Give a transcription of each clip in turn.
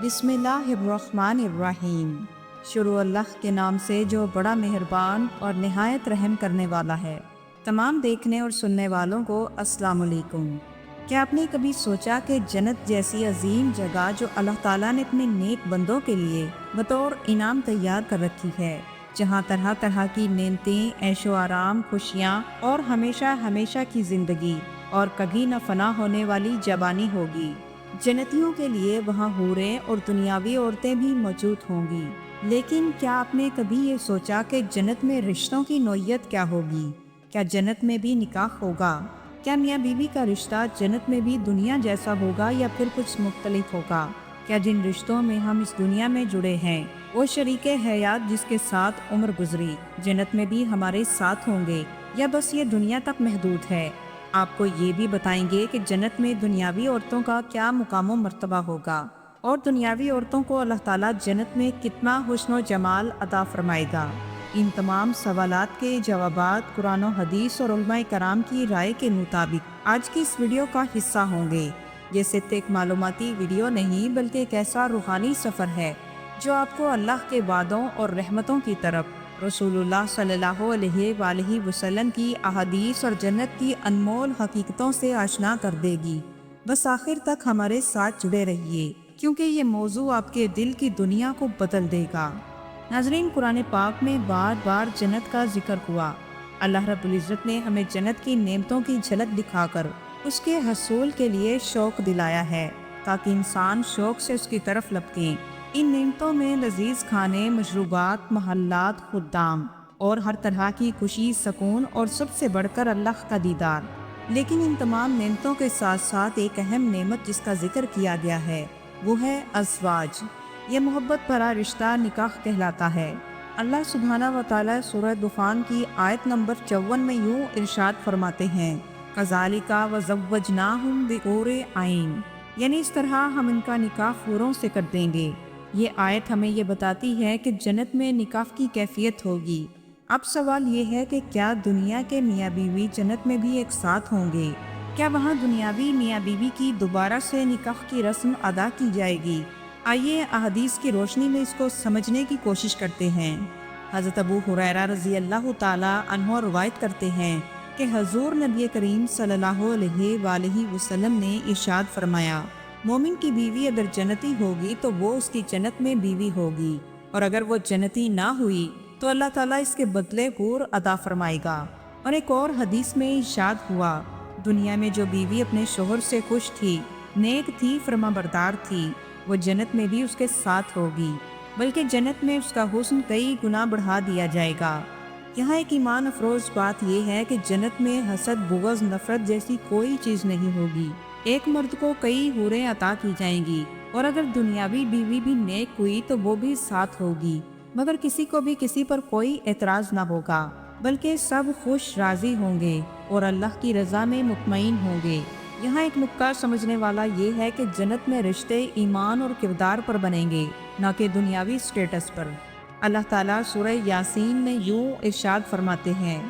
بسم اللہ الرحمن الرحیم۔ شروع اللہ کے نام سے جو بڑا مہربان اور نہایت رحم کرنے والا ہے۔ تمام دیکھنے اور سننے والوں کو السلام علیکم۔ کیا آپ نے کبھی سوچا کہ جنت جیسی عظیم جگہ جو اللہ تعالیٰ نے اپنے نیک بندوں کے لیے بطور انعام تیار کر رکھی ہے، جہاں طرح طرح کی نعمتیں، عیش و آرام، خوشیاں اور ہمیشہ ہمیشہ کی زندگی اور کبھی نہ فنا ہونے والی جوانی ہوگی۔ جنتیوں کے لیے وہاں حوریں اور دنیاوی عورتیں بھی موجود ہوں گی، لیکن کیا آپ نے کبھی یہ سوچا کہ جنت میں رشتوں کی نوعیت کیا ہوگی؟ کیا جنت میں بھی نکاح ہوگا؟ کیا میاں بیوی کا رشتہ جنت میں بھی دنیا جیسا ہوگا یا پھر کچھ مختلف ہوگا؟ کیا جن رشتوں میں ہم اس دنیا میں جڑے ہیں وہ شریک حیات جس کے ساتھ عمر گزری جنت میں بھی ہمارے ساتھ ہوں گے، یا بس یہ دنیا تک محدود ہے؟ آپ کو یہ بھی بتائیں گے کہ جنت میں دنیاوی عورتوں کا کیا مقام و مرتبہ ہوگا، اور دنیاوی عورتوں کو اللہ تعالیٰ جنت میں کتنا حسن و جمال عطا فرمائے گا۔ ان تمام سوالات کے جوابات قرآن و حدیث اور علماء کرام کی رائے کے مطابق آج کی اس ویڈیو کا حصہ ہوں گے۔ یہ صرف ایک معلوماتی ویڈیو نہیں بلکہ ایک ایسا روحانی سفر ہے جو آپ کو اللہ کے وعدوں اور رحمتوں کی طرف، رسول اللہ صلی اللہ علیہ وآلہ وسلم کی احادیث اور جنت کی انمول حقیقتوں سے آشنا کر دے گی۔ بس آخر تک ہمارے ساتھ جڑے رہیے، کیونکہ یہ موضوع آپ کے دل کی دنیا کو بدل دے گا۔ ناظرین، قرآن پاک میں بار بار جنت کا ذکر ہوا۔ اللہ رب العزت نے ہمیں جنت کی نعمتوں کی جھلک دکھا کر اس کے حصول کے لیے شوق دلایا ہے، تاکہ انسان شوق سے اس کی طرف لپکیں۔ ان نعمتوں میں لذیذ کھانے، مشروبات، محلات، خدام اور ہر طرح کی خوشی، سکون اور سب سے بڑھ کر اللہ کا دیدار۔ لیکن ان تمام نعمتوں کے ساتھ ساتھ ایک اہم نعمت جس کا ذکر کیا گیا ہے وہ ہے ازواج۔ یہ محبت بھرا رشتہ نکاح کہلاتا ہے۔ اللہ سبحانہ و تعالیٰ سورہ دخان کی آیت نمبر 54 میں یوں ارشاد فرماتے ہیں، کذالک وزوجناہم بحور عین، یعنی اس طرح ہم ان کا نکاح حوروں سے کر دیں گے۔ یہ آیت ہمیں یہ بتاتی ہے کہ جنت میں نکاح کی کیفیت ہوگی۔ اب سوال یہ ہے کہ کیا دنیا کے میاں بیوی جنت میں بھی ایک ساتھ ہوں گے؟ کیا وہاں دنیاوی میاں بیوی کی دوبارہ سے نکاح کی رسم ادا کی جائے گی؟ آئیے احادیث کی روشنی میں اس کو سمجھنے کی کوشش کرتے ہیں۔ حضرت ابو ہریرہ رضی اللہ تعالیٰ عنہ روایت کرتے ہیں کہ حضور نبی کریم صلی اللہ علیہ وآلہ وسلم نے ارشاد فرمایا، مومن کی بیوی اگر جنتی ہوگی تو وہ اس کی جنت میں بیوی ہوگی، اور اگر وہ جنتی نہ ہوئی تو اللہ تعالیٰ اس کے بدلے حور عطا فرمائے گا۔ اور ایک اور حدیث میں ارشاد ہوا، دنیا میں جو بیوی اپنے شوہر سے خوش تھی، نیک تھی، فرما بردار تھی، وہ جنت میں بھی اس کے ساتھ ہوگی، بلکہ جنت میں اس کا حسن کئی گنا بڑھا دیا جائے گا۔ یہاں ایک ایمان افروز بات یہ ہے کہ جنت میں حسد، بغض، نفرت جیسی کوئی چیز نہیں ہوگی۔ ایک مرد کو کئی حوریں عطا کی جائیں گی، اور اگر دنیاوی بیوی بھی نیک ہوئی تو وہ بھی ساتھ ہوگی، مگر کسی کو بھی کسی پر کوئی اعتراض نہ ہوگا، بلکہ سب خوش راضی ہوں گے اور اللہ کی رضا میں مطمئن ہوں گے۔ یہاں ایک نکتہ سمجھنے والا یہ ہے کہ جنت میں رشتے ایمان اور کردار پر بنیں گے، نہ کہ دنیاوی سٹیٹس پر۔ اللہ تعالیٰ سورہ یاسین میں یوں ارشاد فرماتے ہیں،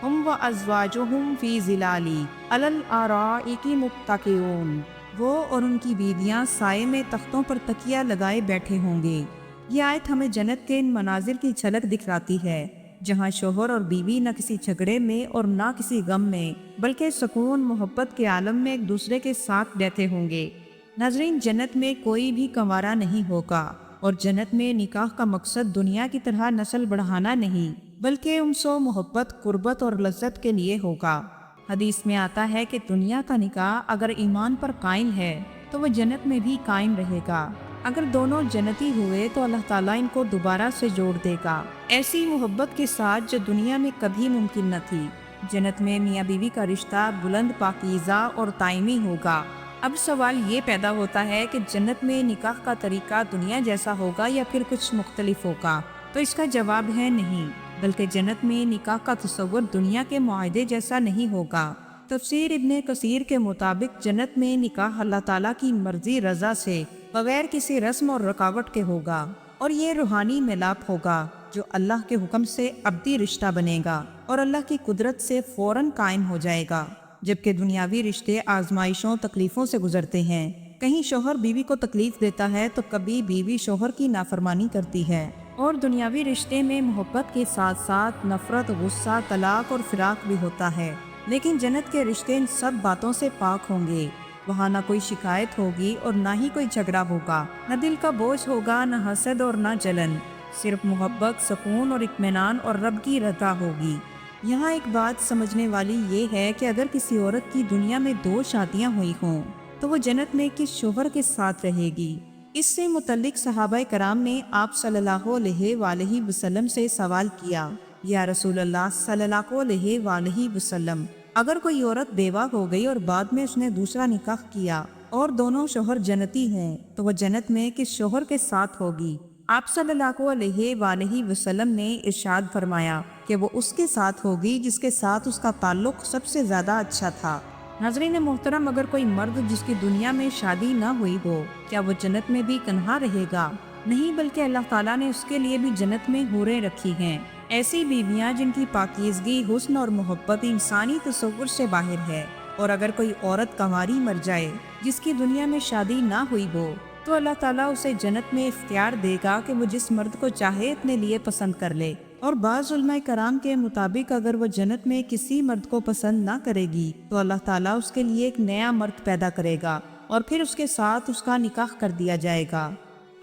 ہم وازواجہم فی ظلال علی الارائک متکئون، وہ اور ان کی بیویاں سائے میں تختوں پر تکیہ لگائے بیٹھے ہوں گے۔ یہ آیت ہمیں جنت کے ان مناظر کی جھلک دکھلاتی ہے، جہاں شوہر اور بیوی نہ کسی جھگڑے میں اور نہ کسی غم میں، بلکہ سکون محبت کے عالم میں ایک دوسرے کے ساتھ رہتے ہوں گے۔ ناظرین، جنت میں کوئی بھی کنوارا نہیں ہوگا، اور جنت میں نکاح کا مقصد دنیا کی طرح نسل بڑھانا نہیں، بلکہ انس و محبت، قربت اور لذت کے لیے ہوگا۔ حدیث میں آتا ہے کہ دنیا کا نکاح اگر ایمان پر قائم ہے تو وہ جنت میں بھی قائم رہے گا۔ اگر دونوں جنتی ہوئے تو اللہ تعالیٰ ان کو دوبارہ سے جوڑ دے گا، ایسی محبت کے ساتھ جو دنیا میں کبھی ممکن نہ تھی۔ جنت میں میاں بیوی کا رشتہ بلند، پاکیزہ اور دائمی ہوگا۔ اب سوال یہ پیدا ہوتا ہے کہ جنت میں نکاح کا طریقہ دنیا جیسا ہوگا یا پھر کچھ مختلف ہوگا؟ تو اس کا جواب ہے نہیں، بلکہ جنت میں نکاح کا تصور دنیا کے معاہدے جیسا نہیں ہوگا۔ تفسیر ابن کثیر کے مطابق جنت میں نکاح اللہ تعالیٰ کی مرضی رضا سے بغیر کسی رسم اور رکاوٹ کے ہوگا، اور یہ روحانی ملاپ ہوگا جو اللہ کے حکم سے ابدی رشتہ بنے گا اور اللہ کی قدرت سے فوراً قائم ہو جائے گا۔ جبکہ دنیاوی رشتے آزمائشوں، تکلیفوں سے گزرتے ہیں، کہیں شوہر بیوی کو تکلیف دیتا ہے تو کبھی بیوی شوہر کی نافرمانی کرتی ہے، اور دنیاوی رشتے میں محبت کے ساتھ ساتھ نفرت، غصہ، طلاق اور فراق بھی ہوتا ہے۔ لیکن جنت کے رشتے ان سب باتوں سے پاک ہوں گے۔ وہاں نہ کوئی شکایت ہوگی اور نہ ہی کوئی جھگڑا ہوگا، نہ دل کا بوجھ ہوگا، نہ حسد اور نہ جلن، صرف محبت، سکون اور اطمینان اور رب کی رضا ہوگی۔ یہاں ایک بات سمجھنے والی یہ ہے کہ اگر کسی عورت کی دنیا میں 2 شادیاں ہوئی ہوں تو وہ جنت میں کس شوہر کے ساتھ رہے گی؟ اس سے متعلق صحابہ کرام نے آپ صلی اللہ علیہ وآلہ وسلم سے سوال کیا، یا رسول اللہ صلی اللہ علیہ وآلہ وسلم، اگر کوئی عورت بیوہ ہو گئی اور بعد میں اس نے دوسرا نکاح کیا اور دونوں شوہر جنتی ہیں تو وہ جنت میں کس شوہر کے ساتھ ہوگی؟ آپ صلی اللہ علیہ وآلہ وسلم نے ارشاد فرمایا کہ وہ اس کے ساتھ ہوگی جس کے ساتھ اس کا تعلق سب سے زیادہ اچھا تھا۔ ناظرین محترم، اگر کوئی مرد جس کی دنیا میں شادی نہ ہوئی ہو، کیا وہ جنت میں بھی تنہا رہے گا؟ نہیں، بلکہ اللہ تعالیٰ نے اس کے لیے بھی جنت میں حوریں رکھی ہیں، ایسی بیویاں جن کی پاکیزگی، حسن اور محبت انسانی تصور سے باہر ہے۔ اور اگر کوئی عورت کنواری مر جائے جس کی دنیا میں شادی نہ ہوئی ہو تو اللہ تعالیٰ اسے جنت میں اختیار دے گا کہ وہ جس مرد کو چاہے اپنے لیے پسند کر لے۔ اور بعض علماء کرام کے مطابق اگر وہ جنت میں کسی مرد کو پسند نہ کرے گی تو اللہ تعالیٰ اس کے لیے ایک نیا مرد پیدا کرے گا اور پھر اس کے ساتھ اس کا نکاح کر دیا جائے گا۔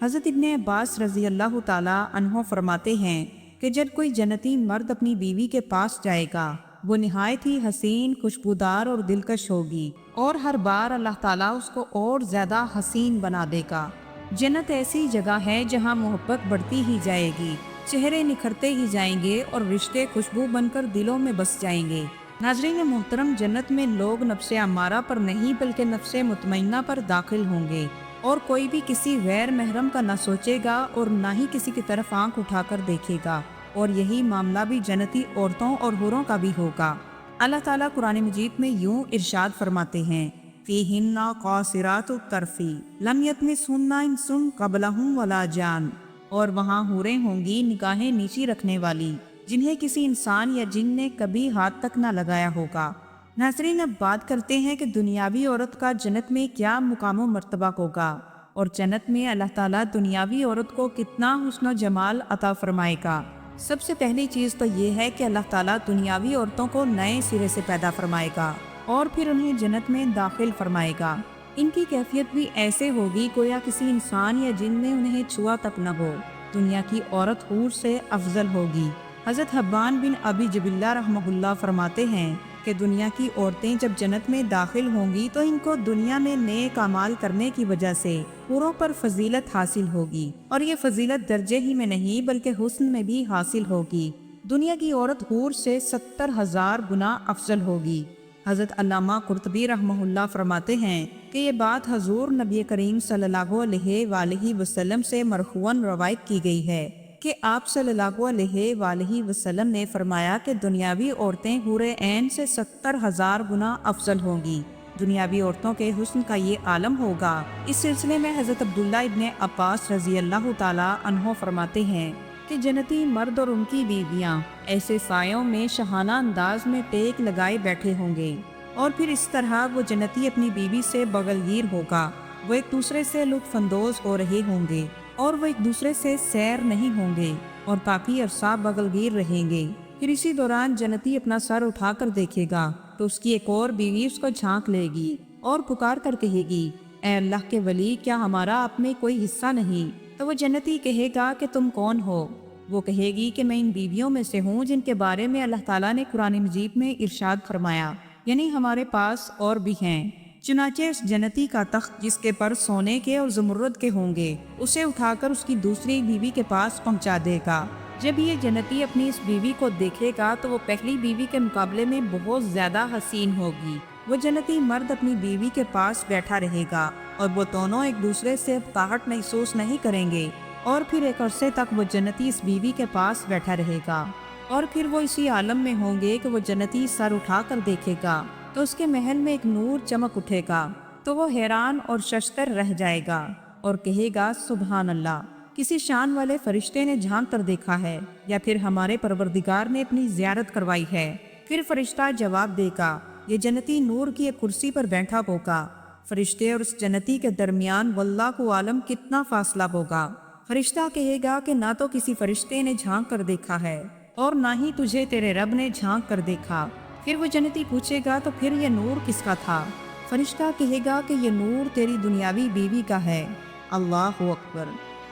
حضرت ابن عباس رضی اللہ تعالیٰ عنہ فرماتے ہیں کہ جب کوئی جنتی مرد اپنی بیوی کے پاس جائے گا وہ نہایت ہی حسین، خوشبودار اور دلکش ہوگی، اور ہر بار اللہ تعالیٰ اس کو اور زیادہ حسین بنا دے گا۔ جنت ایسی جگہ ہے جہاں محبت بڑھتی ہی جائے گی، چہرے نکھرتے ہی جائیں گے اور رشتے خوشبو بن کر دلوں میں بس جائیں گے۔ ناظرین محترم، جنت میں لوگ نفس امارہ پر نہیں بلکہ نفس مطمئنہ پر داخل ہوں گے، اور کوئی بھی کسی غیر محرم کا نہ سوچے گا اور نہ ہی کسی کی طرف آنکھ اٹھا کر دیکھے گا، اور یہی معاملہ بھی جنتی عورتوں اور حوروں کا بھی ہوگا۔ اللہ تعالیٰ قرآن مجید میں یوں ارشاد فرماتے ہیں، فیہن قاصرات الطرف لم یطمثہن انس قبلہم ولا جان، اور وہاں حوریں ہوں گی نگاہیں نیچی رکھنے والی جنہیں کسی انسان یا جن نے کبھی ہاتھ تک نہ لگایا ہوگا۔ ناظرین، اب بات کرتے ہیں کہ دنیاوی عورت کا جنت میں کیا مقام و مرتبہ ہوگا، اور جنت میں اللہ تعالیٰ دنیاوی عورت کو کتنا حسن و جمال عطا فرمائے گا۔ سب سے پہلی چیز تو یہ ہے کہ اللہ تعالیٰ دنیاوی عورتوں کو نئے سرے سے پیدا فرمائے گا اور پھر انہیں جنت میں داخل فرمائے گا۔ ان کی کیفیت بھی ایسے ہوگی گویا کسی انسان یا جن نے انہیں چھوا تک نہ ہو۔ دنیا کی عورت حور سے افضل ہوگی۔ حضرت حبان بن ابی جبلہ رحمہ اللہ فرماتے ہیں کہ دنیا کی عورتیں جب جنت میں داخل ہوں گی تو ان کو دنیا میں نیک اعمال کرنے کی وجہ سے حوروں پر فضیلت حاصل ہوگی، اور یہ فضیلت درجے ہی میں نہیں بلکہ حسن میں بھی حاصل ہوگی۔ دنیا کی عورت حور سے 70,000 گنا افضل ہوگی۔ حضرت علامہ قرطبی رحمہ اللہ فرماتے ہیں کہ یہ بات حضور نبی کریم صلی اللہ علیہ وآلہ وسلم سے مرفوعاً روایت کی گئی ہے کہ آپ صلی اللہ علیہ وآلہ وسلم نے فرمایا کہ دنیاوی عورتیں حور عین سے 70,000 گنا افضل ہوں گی۔ دنیاوی عورتوں کے حسن کا یہ عالم ہوگا۔ اس سلسلے میں حضرت عبداللہ ابن عباس رضی اللہ تعالیٰ عنہ فرماتے ہیں کہ جنتی مرد اور ان کی بیویاں ایسے سایوں میں شاہانہ انداز میں ٹیک لگائے بیٹھے ہوں گے، اور پھر اس طرح وہ جنتی اپنی بیوی سے بغل گیر ہوگا۔ وہ ایک دوسرے سے لطف اندوز ہو رہے ہوں گے اور وہ ایک دوسرے سے سیر نہیں ہوں گے اور کافی عرصہ بغل گیر رہیں گے۔ پھر اسی دوران جنتی اپنا سر اٹھا کر دیکھے گا تو اس کی ایک اور بیوی اس کو جھانک لے گی اور پکار کر کہے گی، اے اللہ کے ولی، کیا ہمارا آپ میں کوئی حصہ نہیں؟ تو وہ جنتی کہے گا کہ تم کون ہو؟ وہ کہے گی کہ میں ان بیویوں میں سے ہوں جن کے بارے میں اللہ تعالیٰ نے قرآن مجید میں ارشاد فرمایا، یعنی ہمارے پاس اور بھی ہیں۔ چنانچہ اس جنتی کا تخت جس کے پر سونے کے اور زمرد کے ہوں گے اسے اٹھا کر اس کی دوسری بیوی کے پاس پہنچا دے گا۔ جب یہ جنتی اپنی اس بیوی کو دیکھے گا تو وہ پہلی بیوی کے مقابلے میں بہت زیادہ حسین ہوگی۔ وہ جنتی مرد اپنی بیوی کے پاس بیٹھا رہے گا اور وہ دونوں ایک دوسرے سے اطاعت محسوس نہیں کریں گے، اور پھر ایک عرصے تک وہ جنتی اس بیوی کے پاس بیٹھا رہے گا، اور پھر وہ اسی عالم میں ہوں گے کہ وہ جنتی سر اٹھا کر دیکھے گا تو اس کے محل میں ایک نور چمک اٹھے گا، تو وہ حیران اور ششدر رہ جائے گا اور کہے گا، سبحان اللہ، کسی شان والے فرشتے نے جھانک کر دیکھا ہے یا پھر ہمارے پروردگار نے اپنی زیارت کروائی ہے۔ پھر فرشتہ جواب دے گا، یہ جنتی نور کی ایک کرسی پر بیٹھا ہوگا۔ فرشتے اور اس جنتی کے درمیان واللہ عالم کتنا فاصلہ ہوگا۔ فرشتہ کہے گا کہ نہ تو کسی فرشتے نے جھانک کر دیکھا ہے اور نہ ہی تجھے تیرے رب نے جھانک کر دیکھا۔ پھر وہ جنتی پوچھے گا تو پھر یہ نور کس کا تھا؟ فرشتہ کہے گا کہ یہ نور تیری دنیاوی بیوی کا ہے۔ اللہ اکبر!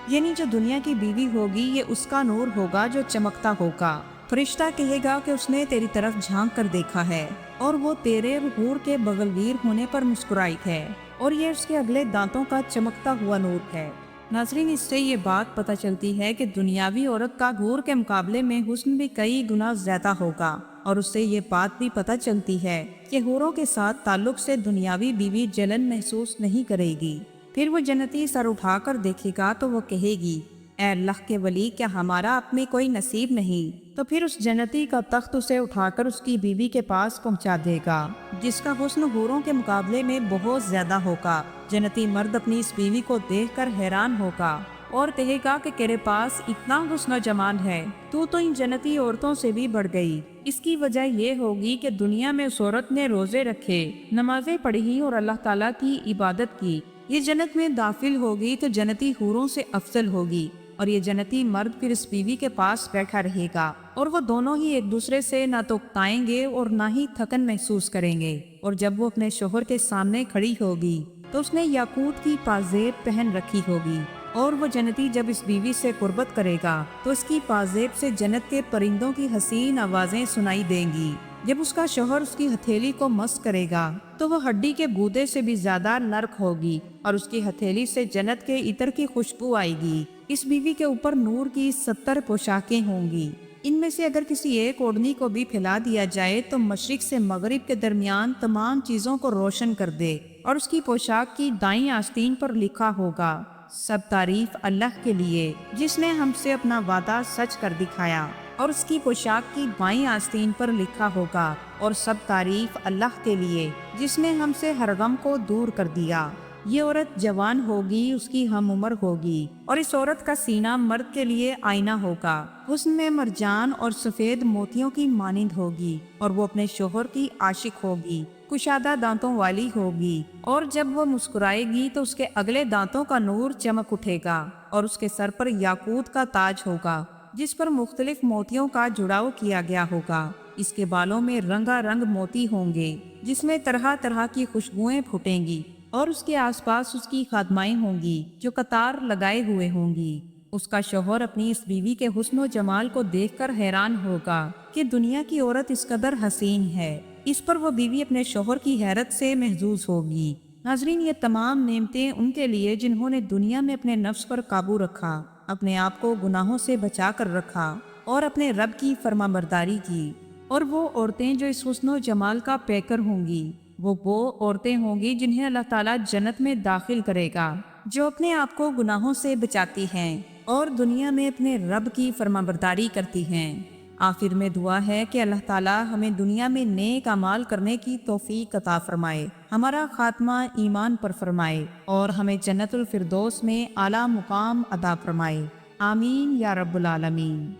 یعنی جو دنیا کی بیوی ہوگی یہ اس کا نور ہوگا جو چمکتا ہوگا۔ فرشتہ کہے گا کہ اس نے تیری طرف جھانک کر دیکھا ہے اور وہ تیرے حور کے بغلگیر ہونے پر مسکرائی ہے اور یہ اس کے اگلے دانتوں کا چمکتا ہوا نور ہے۔ ناظرین، اس سے یہ بات پتہ چلتی ہے کہ دنیاوی عورت کا حور کے مقابلے میں حسن بھی کئی گنا زیادہ ہوگا، اور اس سے یہ بات بھی پتہ چلتی ہے کہ حوروں کے ساتھ تعلق سے دنیاوی بیوی جلن محسوس نہیں کرے گی۔ پھر وہ جنتی سر اٹھا کر دیکھے گا تو وہ کہے گی، اے اللہ کے ولی، کیا ہمارا اپنے کوئی نصیب نہیں؟ تو پھر اس جنتی کا تخت اسے اٹھا کر اس کی بیوی کے پاس پہنچا دے گا جس کا حسن حوروں کے مقابلے میں بہت زیادہ ہوگا۔ جنتی مرد اپنی اس بیوی کو دیکھ کر حیران ہوگا اور کہے گا کہ تیرے پاس اتنا حسن و جمال ہے، تو ان جنتی عورتوں سے بھی بڑھ گئی۔ اس کی وجہ یہ ہوگی کہ دنیا میں اس عورت نے روزے رکھے، نمازیں پڑھی اور اللہ تعالیٰ کی عبادت کی۔ یہ جنت میں داخل ہوگی تو جنتی حوروں سے افضل ہوگی، اور یہ جنتی مرد پھر اس بیوی کے پاس بیٹھا رہے گا اور وہ دونوں ہی ایک دوسرے سے نہ تو اکتائیں گے اور نہ ہی تھکن محسوس کریں گے۔ اور جب وہ اپنے شوہر کے سامنے کھڑی ہوگی تو اس نے یاقوت کی پازیب پہن رکھی ہوگی، اور وہ جنتی جب اس بیوی سے قربت کرے گا تو اس کی پازیب سے جنت کے پرندوں کی حسین آوازیں سنائی دیں گی۔ جب اس کا شوہر اس کی ہتھیلی کو مس کرے گا تو وہ ہڈی کے گودے سے بھی زیادہ نرم ہوگی، اور اس کی ہتھیلی سے جنت کے عطر کی خوشبو آئے گی۔ اس بیوی کے اوپر نور کی 70 پوشاکیں ہوں گی۔ ان میں سے اگر کسی ایک اوڑھنی کو بھی پھیلا دیا جائے تو مشرق سے مغرب کے درمیان تمام چیزوں کو روشن کر دے، اور اس کی پوشاک کی دائیں آستین پر لکھا ہوگا، سب تعریف اللہ کے لیے جس نے ہم سے اپنا وعدہ سچ کر دکھایا۔ اور اس کی پوشاک کی بائیں آستین پر لکھا ہوگا، اور سب تعریف اللہ کے لیے جس نے ہم سے ہر غم کو دور کر دیا۔ یہ عورت جوان ہوگی، اس کی ہم عمر ہوگی، اور اس عورت کا سینہ مرد کے لیے آئینہ ہوگا، حسن میں مرجان اور سفید موتیوں کی مانند ہوگی، اور وہ اپنے شوہر کی عاشق ہوگی، کشادہ دانتوں والی ہوگی، اور جب وہ مسکرائے گی تو اس کے اگلے دانتوں کا نور چمک اٹھے گا، اور اس کے سر پر یاقوت کا تاج ہوگا جس پر مختلف موتیوں کا جڑاؤ کیا گیا ہوگا۔ اس کے بالوں میں رنگا رنگ موتی ہوں گے جس میں طرح طرح کی خوشبوئیں پھوٹیں گی، اور اس کے آس پاس اس کی خادمائیں ہوں گی جو قطار لگائے ہوئے ہوں گی۔ اس کا شوہر اپنی اس بیوی کے حسن و جمال کو دیکھ کر حیران ہوگا کہ دنیا کی عورت اس قدر حسین ہے۔ اس پر وہ بیوی اپنے شوہر کی حیرت سے محظوظ ہوگی۔ ناظرین، یہ تمام نعمتیں ان کے لیے جنہوں نے دنیا میں اپنے نفس پر قابو رکھا، اپنے آپ کو گناہوں سے بچا کر رکھا اور اپنے رب کی فرما برداری کی۔ اور وہ عورتیں جو اس حسن و جمال کا پیکر ہوں گی، وہ عورتیں ہوں گی جنہیں اللہ تعالیٰ جنت میں داخل کرے گا، جو اپنے آپ کو گناہوں سے بچاتی ہیں اور دنیا میں اپنے رب کی فرما برداری کرتی ہیں۔ آخر میں دعا ہے کہ اللہ تعالیٰ ہمیں دنیا میں نیک اعمال کرنے کی توفیق عطا فرمائے، ہمارا خاتمہ ایمان پر فرمائے، اور ہمیں جنت الفردوس میں اعلیٰ مقام عطا فرمائے۔ آمین یا رب العالمین۔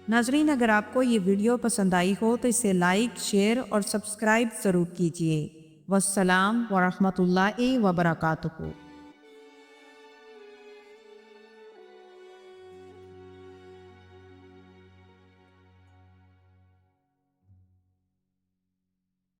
ناظرین، اگر آپ کو یہ ویڈیو پسند آئی ہو تو اسے لائک، شیئر اور سبسکرائب ضرور کیجیے۔ والسلام ورحمۃ اللہ وبرکاتہ۔